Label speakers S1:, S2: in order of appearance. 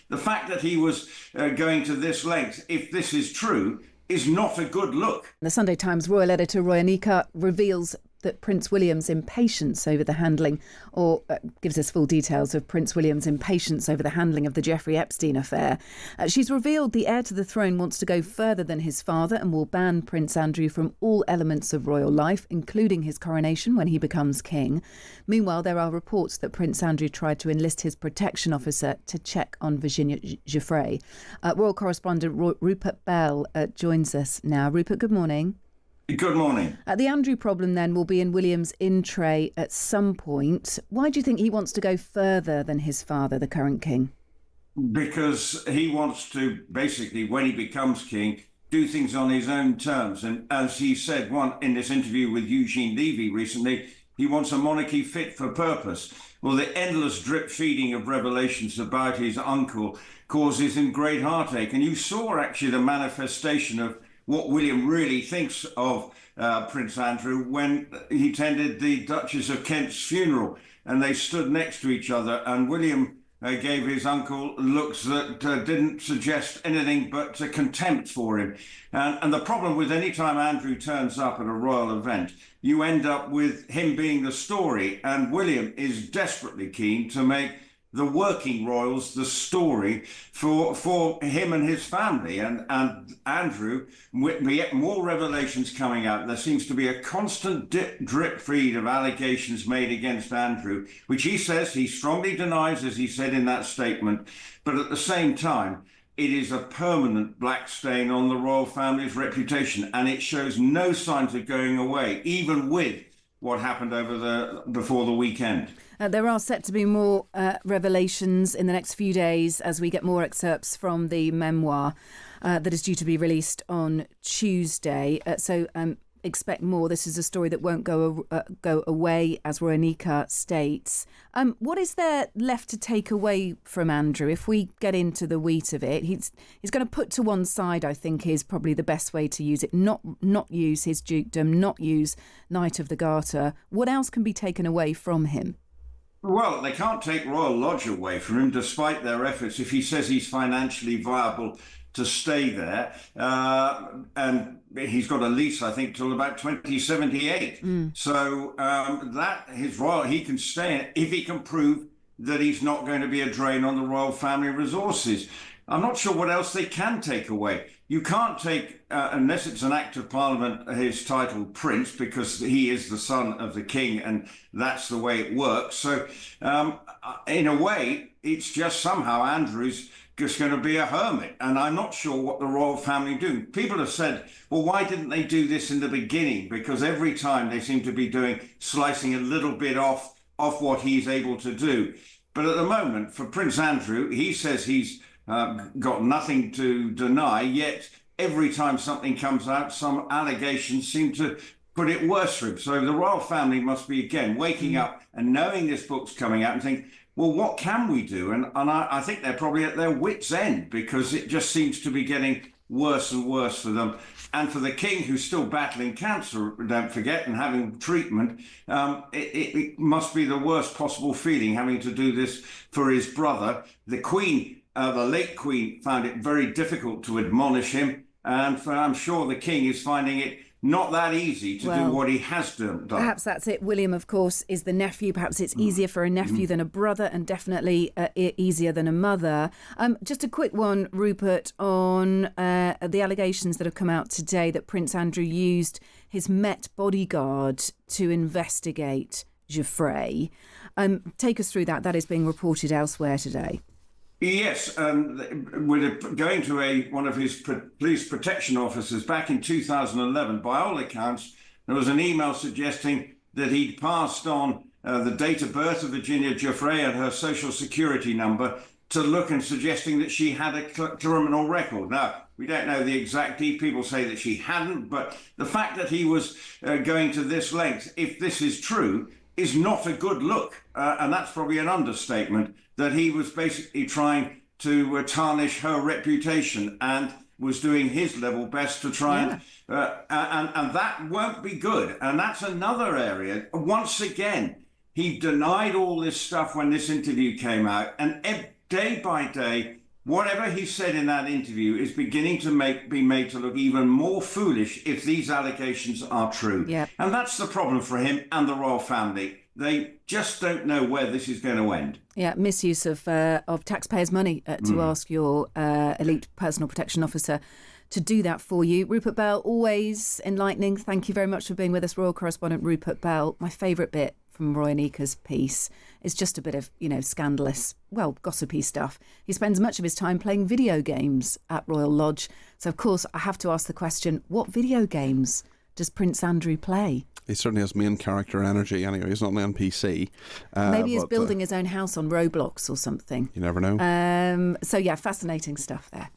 S1: the fact that he was going to this length, if this is true, is not a good look.
S2: The Sunday Times royal editor Roy Anika reveals that Prince William's impatience over the handling, or gives us full details of Prince William's impatience over the handling of the Giuffre Epstein affair. She's revealed the heir to the throne wants to go further than his father and will ban Prince Andrew from all elements of royal life, including his coronation when he becomes king. Meanwhile, there are reports that Prince Andrew tried to enlist his protection officer to check on Virginia Giuffre. Royal correspondent Rupert Bell joins us now. Rupert, good morning.
S1: Good morning.
S2: The Andrew problem then will be in William's in-tray at some point. Why do you think he wants to go further than his father, the current king?
S1: Because he wants to basically, when he becomes king, do things on his own terms. And as he said in this interview with Eugene Levy recently, he wants a monarchy fit for purpose. Well, the endless drip feeding of revelations about his uncle causes him great heartache. And you saw actually the manifestation of what William really thinks of Prince Andrew when he attended the Duchess of Kent's funeral, and they stood next to each other, and William gave his uncle looks that didn't suggest anything but contempt for him. And the problem with any time Andrew turns up at a royal event, you end up with him being the story, and William is desperately keen to make the working royals the story for him and his family. And Andrew, we get more revelations coming out. There seems to be a constant drip feed of allegations made against Andrew, which he says he strongly denies, as he said in that statement. But at the same time, it is a permanent black stain on the royal family's reputation, and it shows no signs of going away, even with what happened before the weekend.
S2: There are set to be more revelations in the next few days as we get more excerpts from the memoir that is due to be released on Tuesday. So expect more. This is a story that won't go away, as Roy Anika states. What is there left to take away from Andrew? If we get into the wheat of it, he's going to put to one side, I think, is probably the best way to use it. Not use his dukedom, not use Knight of the Garter. What else can be taken away from him?
S1: Well, they can't take Royal Lodge away from him, despite their efforts. If he says he's financially viable to stay there, and he's got a lease, I think, till about 2078. So he can stay if he can prove that he's not going to be a drain on the royal family resources. I'm not sure what else they can take away. You can't take, unless it's an act of parliament, his title prince, because he is the son of the king, and that's the way it works. So in a way, it's just somehow Andrew's just going to be a hermit. And I'm not sure what the royal family do. People have said, well, why didn't they do this in the beginning? Because every time they seem to be slicing a little bit off what he's able to do. But at the moment, for Prince Andrew, he says he's got nothing to deny, yet every time something comes out, some allegations seem to put it worse for him. So the royal family must be, again, waking up and knowing this book's coming out and think, well, what can we do? And I think they're probably at their wits' end, because it just seems to be getting worse and worse for them. And for the king, who's still battling cancer, don't forget, and having treatment, it must be the worst possible feeling, having to do this for his brother. The Queen, the late Queen, found it very difficult to admonish him. And I'm sure the king is finding it not that easy to do what he has done.
S2: Perhaps that's it. William, of course, is the nephew. Perhaps it's easier for a nephew than a brother, and definitely easier than a mother. Just a quick one, Rupert, on the allegations that have come out today that Prince Andrew used his Met bodyguard to investigate Giuffre. Take us through that. That is being reported elsewhere today.
S1: Yes, with going to one of his police protection officers back in 2011, by all accounts, there was an email suggesting that he'd passed on the date of birth of Virginia Giuffre and her social security number to look, and suggesting that she had a criminal record. Now, we don't know the exact details. People say that she hadn't, but the fact that he was going to this length, if this is true, is not a good look. And that's probably an understatement, that he was basically trying to tarnish her reputation and was doing his level best to try and that won't be good. And that's another area. Once again, he denied all this stuff when this interview came out, and day by day, whatever he said in that interview is beginning to be made to look even more foolish if these allegations are true.
S2: Yep.
S1: And that's the problem for him and the royal family. They just don't know where this is going to end.
S2: Yeah, misuse of taxpayers' money to ask your elite personal protection officer to do that for you. Rupert Bell, always enlightening. Thank you very much for being with us, royal correspondent Rupert Bell. My favourite bit from Roy Anika's piece is just a bit of, scandalous, gossipy stuff. He spends much of his time playing video games at Royal Lodge. So, of course, I have to ask the question, what video games does Prince Andrew play?
S3: He certainly has main character energy anyway. He's not an NPC.
S2: Maybe he's building his own house on Roblox or something.
S3: You never know.
S2: So, yeah, fascinating stuff there.